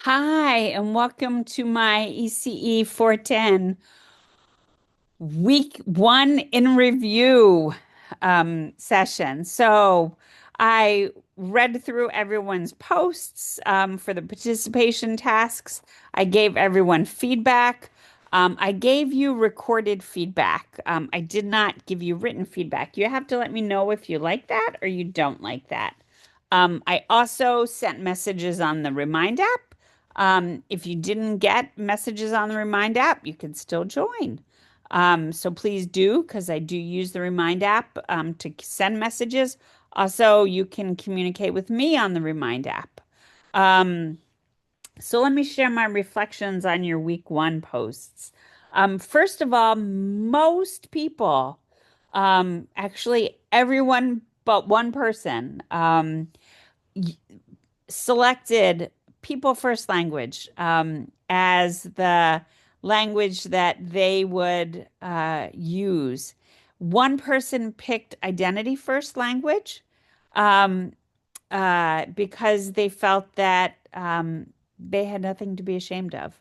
Hi, and welcome to my ECE 410 week one in review session. So I read through everyone's posts for the participation tasks. I gave everyone feedback. I gave you recorded feedback. I did not give you written feedback. You have to let me know if you like that or you don't like that. I also sent messages on the Remind app. If you didn't get messages on the Remind app, you can still join. So please do, because I do use the Remind app to send messages. Also, you can communicate with me on the Remind app. Um, so let me share my reflections on your week one posts. First of all, most people, actually everyone but one person, selected people first language as the language that they would use. One person picked identity first language um, because they felt that they had nothing to be ashamed of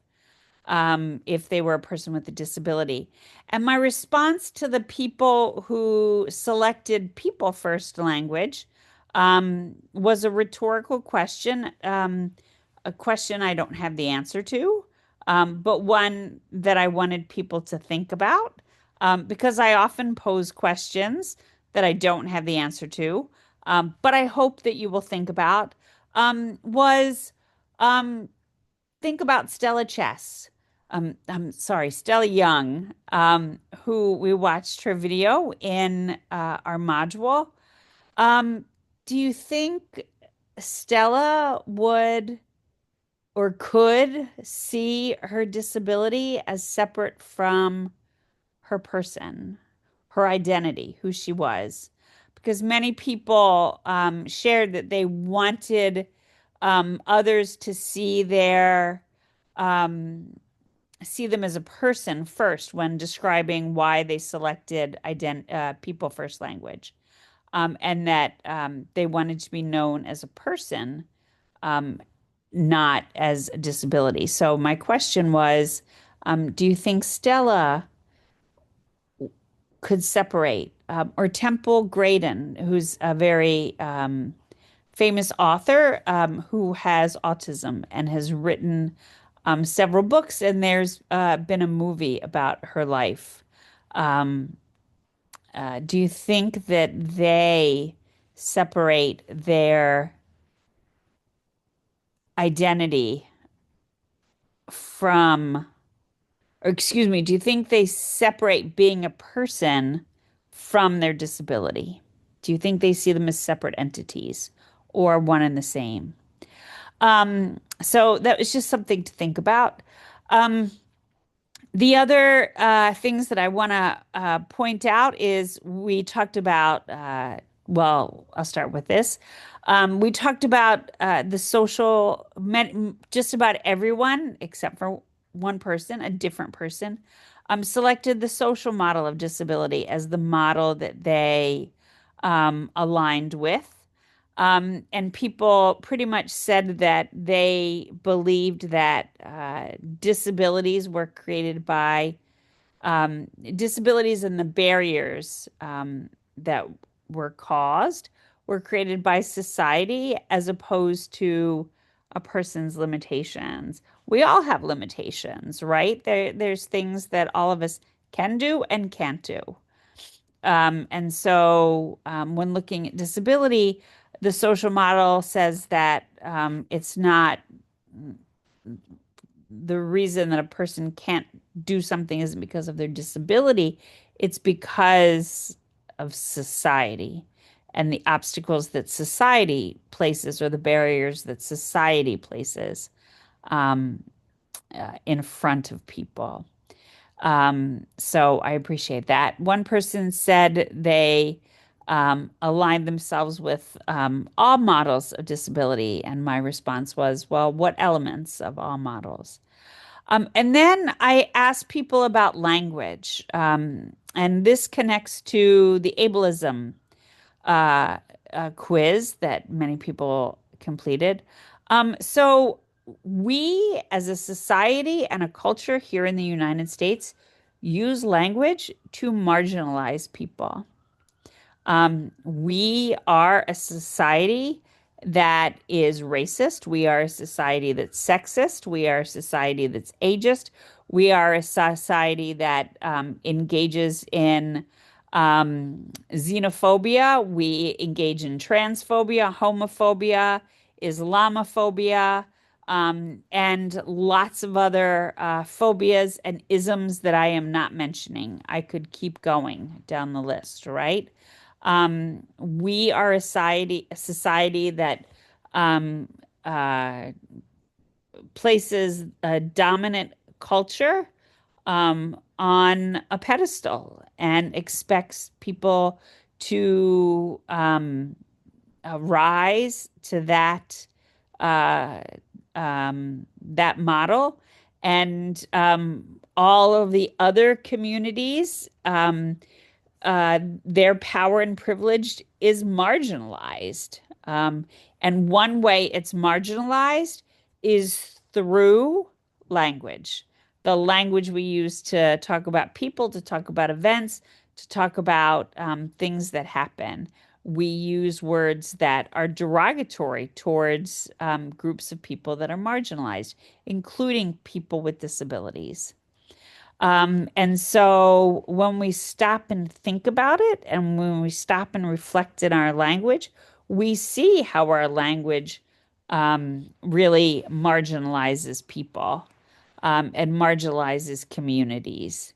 if they were a person with a disability. And my response to the people who selected people first language was a rhetorical question, a question I don't have the answer to, but one that I wanted people to think about because I often pose questions that I don't have the answer to, but I hope that you will think about was um, think about Stella Chess. I'm sorry, Stella Young, who we watched her video in our module. Um, do you think Stella would or could see her disability as separate from her person, her identity, who she was? Because many people shared that they wanted others to um, see them as a person first when describing why they selected people first language, and that they wanted to be known as a person, um, not as a disability. So my question was, do you think Stella could separate, or Temple Grayson, who's a very famous author who has autism and has written several books, and there's been a movie about her life. Um, do you think that they separate their identity from, or excuse me, do you think they separate being a person from their disability? Do you think they see them as separate entities or one and the same? So that was just something to think about. Um, the other things that I want to point out is we talked about, well, I'll start with this. We talked about the just about everyone except for one person, a different person, selected the social model of disability as the model that they aligned with. And people pretty much said that they believed that disabilities were created by disabilities and the barriers that were caused were created by society as opposed to a person's limitations. We all have limitations, right? There's things that all of us can do and can't do. And so when looking at disability, the social model says that it's not the reason that a person can't do something isn't because of their disability, it's because of society and the obstacles that society places or the barriers that society places um, in front of people. So I appreciate that. One person said they aligned themselves with all models of disability, and my response was, well, what elements of all models? And then I asked people about language, and this connects to the ableism quiz that many people completed. So we as a society and a culture here in the United States use language to marginalize people. We are a society that is racist. We are a society that's sexist. We are a society that's ageist. We are a society that engages in xenophobia. We engage in transphobia, homophobia, Islamophobia, and lots of other phobias and isms that I am not mentioning. I could keep going down the list, right? We are a society that um, uh, places a dominant culture on a pedestal and expects people to rise to uh, that model, and all of the other communities. Their power and privilege is marginalized. And one way it's marginalized is through language. The language we use to talk about people, to talk about events, to talk about things that happen. We use words that are derogatory towards groups of people that are marginalized, including people with disabilities. And so when we stop and think about it, and when we stop and reflect in our language, we see how our language really marginalizes people and marginalizes communities.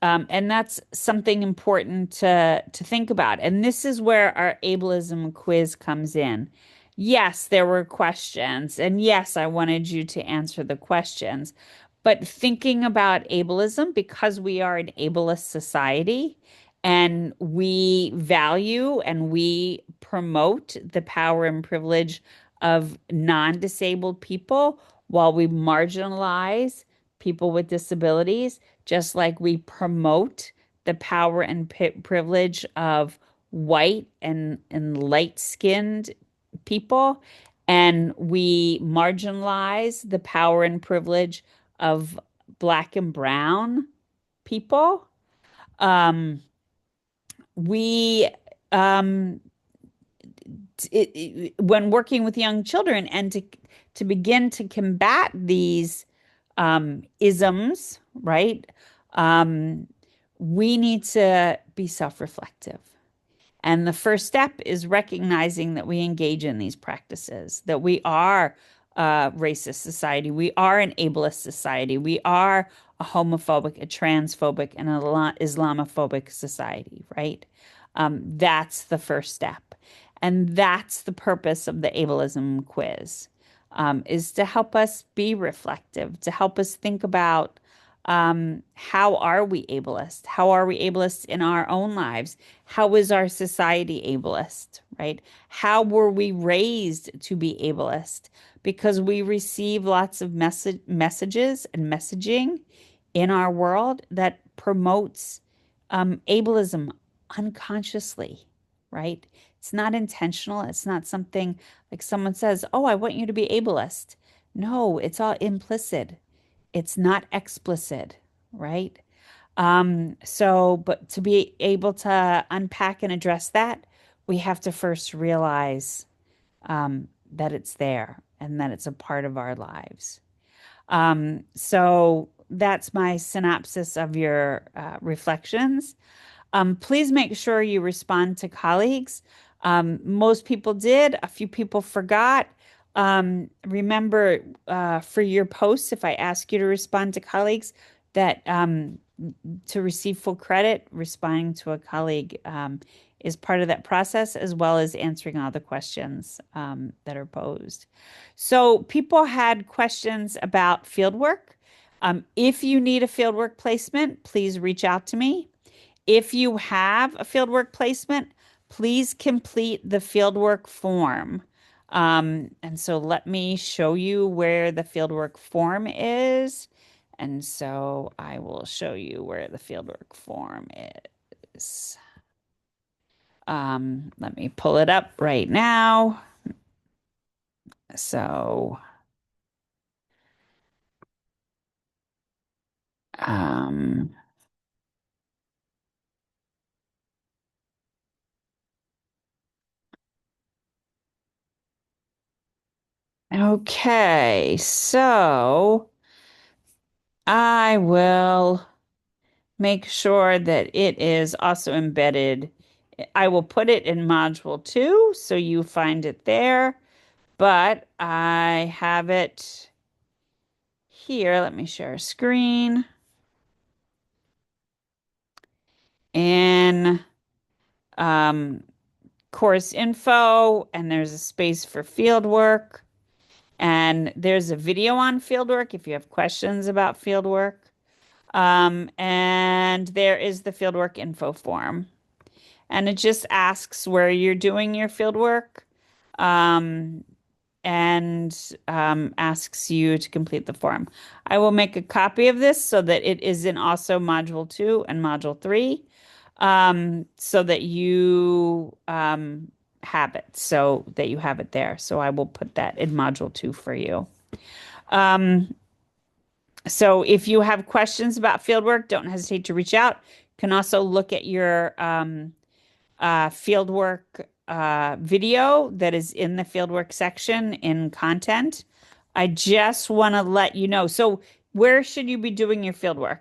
And that's something important to think about. And this is where our ableism quiz comes in. Yes, there were questions, and yes, I wanted you to answer the questions. But thinking about ableism, because we are an ableist society and we value and we promote the power and privilege of non-disabled people while we marginalize people with disabilities, just like we promote the power and privilege of white and light-skinned people, and we marginalize the power and privilege of black and brown people. Um, we um, when working with young children and to begin to combat these isms, right? Um, we need to be self-reflective. And the first step is recognizing that we engage in these practices, that we are a racist society, we are an ableist society, we are a homophobic, a transphobic, and an Islamophobic society, right? That's the first step. And that's the purpose of the ableism quiz, is to help us be reflective, to help us think about how are we ableist? How are we ableist in our own lives? How is our society ableist, right? How were we raised to be ableist? Because we receive lots of messages and messaging in our world that promotes ableism unconsciously, right? It's not intentional. It's not something like someone says, "Oh, I want you to be ableist." No, it's all implicit. It's not explicit, right? But to be able to unpack and address that, we have to first realize that it's there and that it's a part of our lives. So that's my synopsis of your reflections. Please make sure you respond to colleagues. Most people did, a few people forgot. Remember, for your posts, if I ask you to respond to colleagues, that to receive full credit, responding to a colleague is part of that process, as well as answering all the questions that are posed. So, people had questions about fieldwork. If you need a fieldwork placement, please reach out to me. If you have a fieldwork placement, please complete the fieldwork form. And so let me show you where the fieldwork form is. And so I will show you where the fieldwork form is. Let me pull it up right now. So Um, okay, so I will make sure that it is also embedded. I will put it in module two, so you find it there, but I have it here. Let me share a screen in um, course info, and there's a space for field work, and there's a video on field work if you have questions about field work. And there is the fieldwork info form. And it just asks where you're doing your fieldwork, um, and asks you to complete the form. I will make a copy of this so that it is in also module two and module three, so that you have it, so that you have it there. So I will put that in module two for you. Um, so if you have questions about fieldwork, don't hesitate to reach out. You can also look at your fieldwork video that is in the fieldwork section in content. I just want to let you know. So where should you be doing your fieldwork?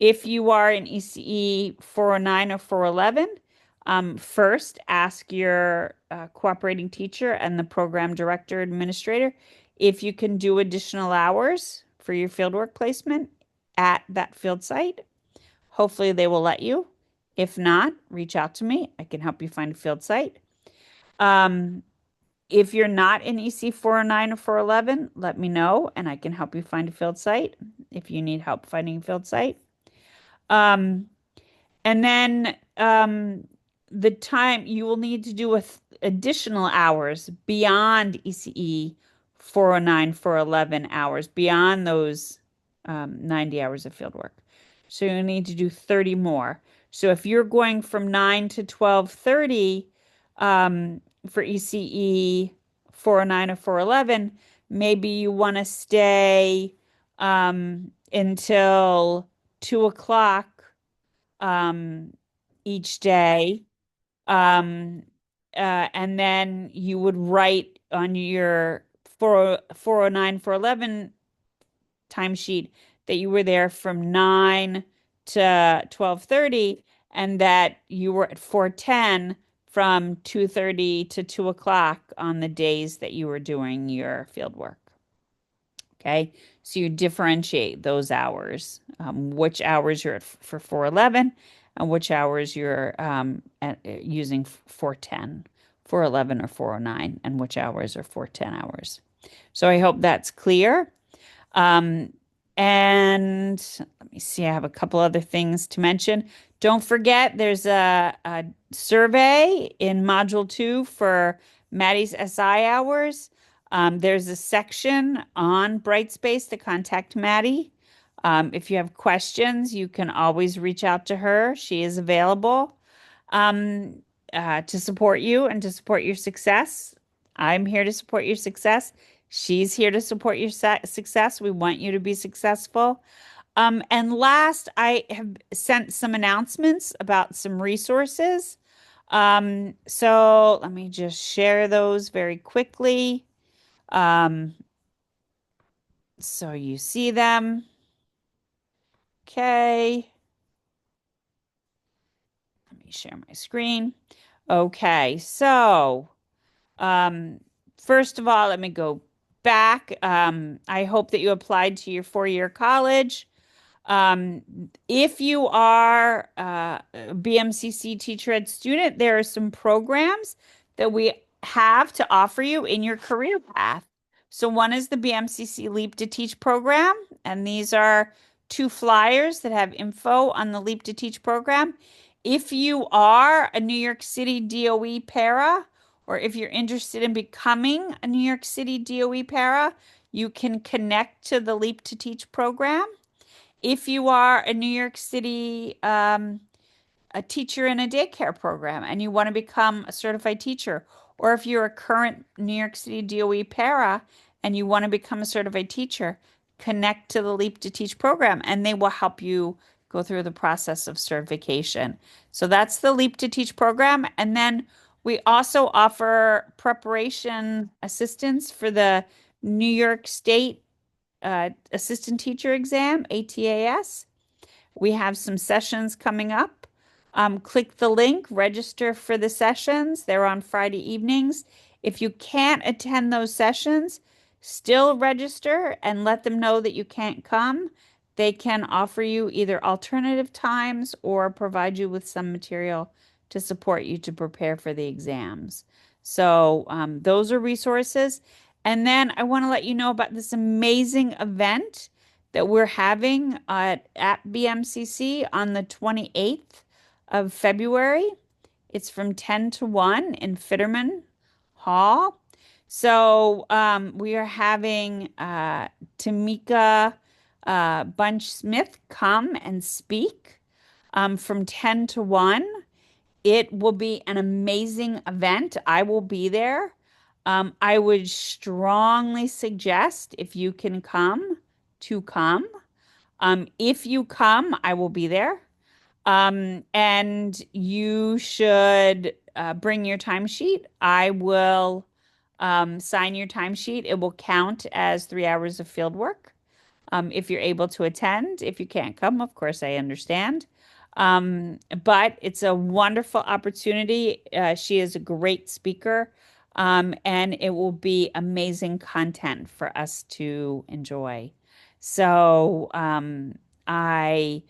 If you are in ECE 409 or 411, first ask your cooperating teacher and the program director administrator if you can do additional hours for your fieldwork placement at that field site. Hopefully they will let you. If not, reach out to me. I can help you find a field site. Um, if you're not in EC 409 or 411, let me know and I can help you find a field site if you need help finding a field site. Um, and then the time you will need to do with additional hours beyond ECE 409, 411 hours, beyond those 90 hours of field work. So you need to do 30 more. So if you're going from 9 to 12:30 for ECE 409 or 411, maybe you want to stay until 2 o'clock um, each day. Um, and then you would write on your 409, 411 timesheet that you were there from 9 to 12:30 and that you were at 410 from 2:30 to 2 o'clock on the days that you were doing your field work. Okay, so you differentiate those hours, which hours you're at for 411 and which hours you're using 410, 411 or 409, and which hours are 410 hours. So I hope that's clear. Um, and let me see, I have a couple other things to mention. Don't forget, there's a survey in Module 2 for Maddie's SI hours. There's a section on Brightspace to contact Maddie. If you have questions, you can always reach out to her. She is available um, to support you and to support your success. I'm here to support your success. She's here to support your success. We want you to be successful. And last, I have sent some announcements about some resources. So let me just share those very quickly. Um, so you see them. Okay. Let me share my screen. Okay. So, um, first of all, let me go back. I hope that you applied to your four-year college. If you are a BMCC teacher ed student, there are some programs that we have to offer you in your career path. So one is the BMCC Leap to Teach program, and these are two flyers that have info on the Leap to Teach program. If you are a New York City DOE para, or if you're interested in becoming a New York City DOE para, you can connect to the Leap to Teach program. If you are a New York City a teacher in a daycare program and you want to become a certified teacher, or if you're a current New York City DOE para and you want to become a certified teacher, connect to the Leap to Teach program, and they will help you go through the process of certification. So that's the Leap to Teach program. And then we also offer preparation assistance for the New York State Assistant Teacher Exam, ATAS. We have some sessions coming up. Click the link, register for the sessions. They're on Friday evenings. If you can't attend those sessions, still register and let them know that you can't come. They can offer you either alternative times or provide you with some material to support you to prepare for the exams. So, those are resources. And then I want to let you know about this amazing event that we're having at BMCC on the 28th of February. It's from 10 to 1 in Fitterman Hall. So we are having Tamika Bunch Smith come and speak from 10 to 1. It will be an amazing event. I will be there. I would strongly suggest if you can come to come. If you come, I will be there. And you should bring your timesheet. I will sign your timesheet. It will count as 3 hours of field work. If you're able to attend, if you can't come, of course, I understand. But it's a wonderful opportunity. She is a great speaker, and it will be amazing content for us to enjoy. So, I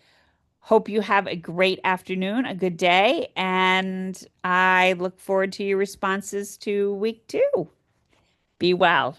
hope you have a great afternoon, a good day, and I look forward to your responses to week 2. Be well.